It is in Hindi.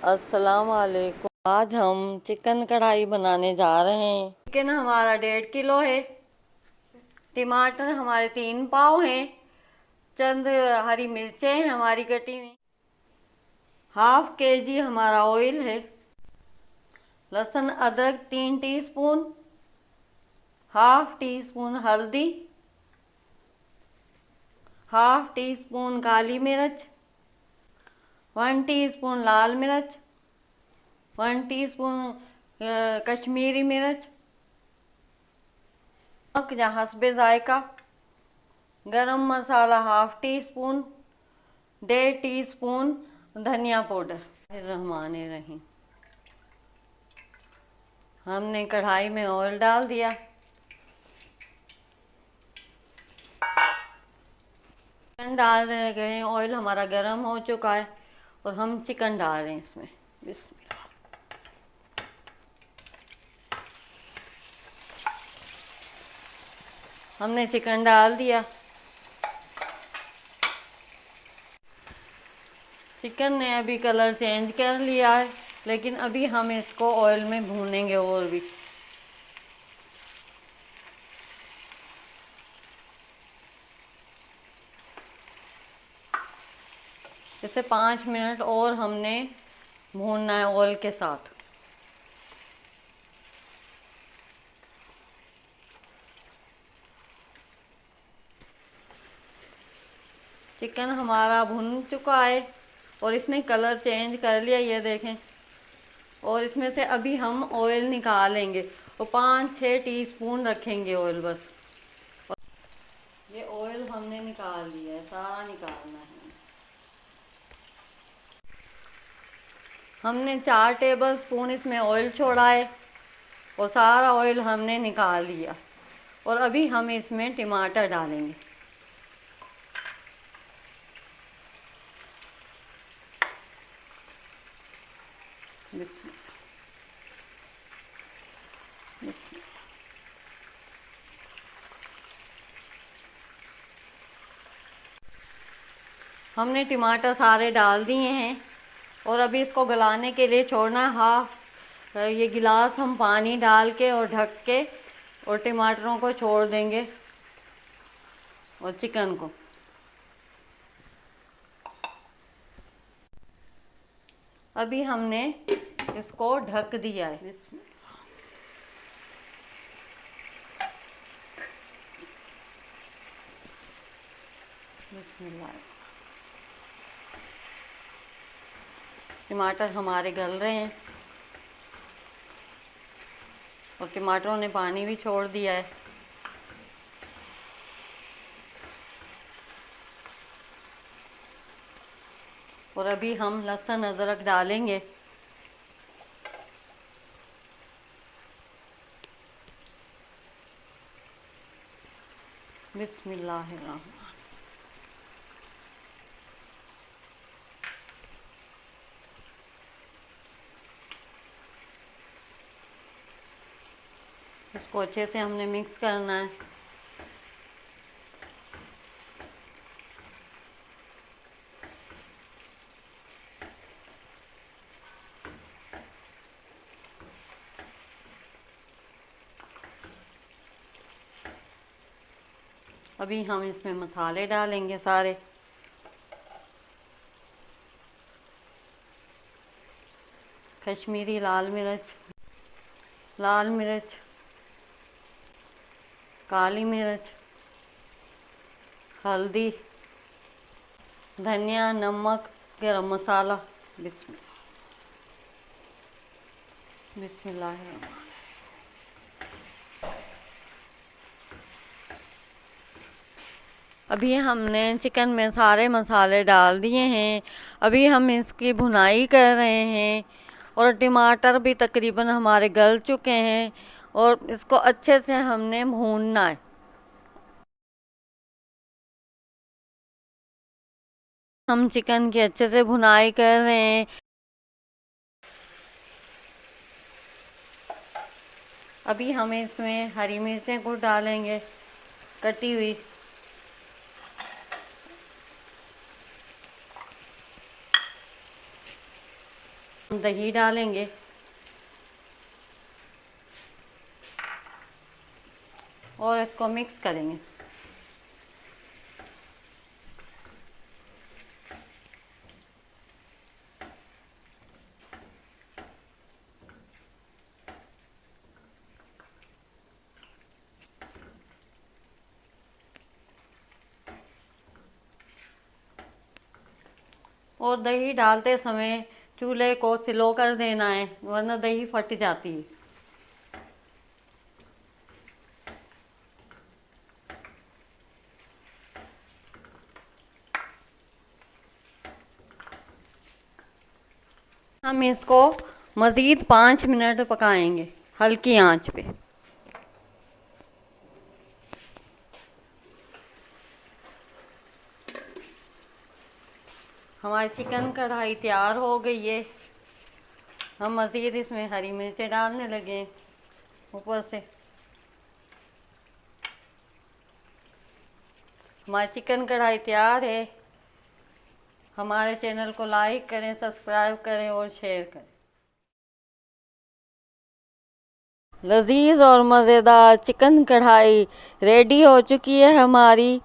अस्सलाम वालेकुम। आज हम चिकन कढ़ाई बनाने जा रहे हैं। चिकन हमारा 1.5 किलो है। टमाटर हमारे 3 पाव हैं। चंद हरी मिर्चें हैं हमारी कटी हुई। हाफ केजी हमारा ऑयल है। लहसुन अदरक 3 टीस्पून। हाफ टी स्पून हल्दी। हाफ टी स्पून काली मिर्च। 1 टीस्पून लाल मिर्च। 1 टीस्पून कश्मीरी मिर्च। नमक जहाँ हस्बे जायका। गरम मसाला हाफ टी स्पून। 1.5 टीस्पून धनिया पाउडर। रहमान रहीम। हमने कढ़ाई में ऑयल डाल दिया। चिकन डाल गए। ऑयल हमारा गर्म हो चुका है और हम चिकन डाल रहे हैं इसमें। बिस्मिल्लाह। हमने चिकन डाल दिया। चिकन ने अभी कलर चेंज कर लिया है, लेकिन अभी हम इसको ऑयल में भूनेंगे और भी। इसे 5 मिनट और हमने भूनना है ऑयल के साथ। चिकन हमारा भुन चुका है और इसने कलर चेंज कर लिया, ये देखें। और इसमें से अभी हम ऑयल निकालेंगे और 5-6 टीस्पून रखेंगे ऑयल बस। ये ऑयल हमने निकाल लिया है, सारा निकालना है। हमने 4 टेबल स्पून इसमें ऑयल छोड़ा है और सारा ऑयल हमने निकाल लिया। और अभी हम इसमें टमाटर डालेंगे। बिस्मिल्लाह। बिस्मिल्लाह। हमने टमाटर सारे डाल दिए हैं और अभी इसको गलाने के लिए छोड़ना है। हाफ ये गिलास हम पानी डाल के और ढक के और टमाटरों को छोड़ देंगे और चिकन को। अभी हमने इसको ढक दिया है। बिस्मिल्लाह। टमाटर हमारे गल रहे हैं और टमाटरों ने पानी भी छोड़ दिया है। और अभी हम लहसुन अदरक डालेंगे। बिस्मिल्लाहिर्रहमान। इसको अच्छे से हमने मिक्स करना है। अभी हम इसमें मसाले डालेंगे सारे। कश्मीरी लाल मिर्च, लाल मिर्च, काली मिर्च, हल्दी, धनिया, नमक, गरम मसाला। बिस्मिल्लाह। अभी हमने चिकन में सारे मसाले डाल दिए हैं। अभी हम इसकी भुनाई कर रहे हैं और टमाटर भी तकरीबन हमारे गल चुके हैं और इसको अच्छे से हमने भूनना है। हम चिकन की अच्छे से भुनाई कर रहे हैं। अभी हम इसमें हरी मिर्चें को डालेंगे कटी हुई। दही डालेंगे और इसको मिक्स करेंगे। और दही डालते समय चूल्हे को स्लो कर देना है, वरना दही फट जाती है। हम इसको मज़ीद 5 मिनट पकाएंगे हल्की आंच पे। हमारी चिकन कढ़ाई तैयार हो गई है। हम मज़ीद इसमें हरी मिर्चें डालने लगे ऊपर से। हमारी चिकन कढ़ाई तैयार है। हमारे चैनल को लाइक करें, सब्सक्राइब करें और शेयर करें। लजीज और मज़ेदार चिकन कढ़ाई रेडी हो चुकी है हमारी।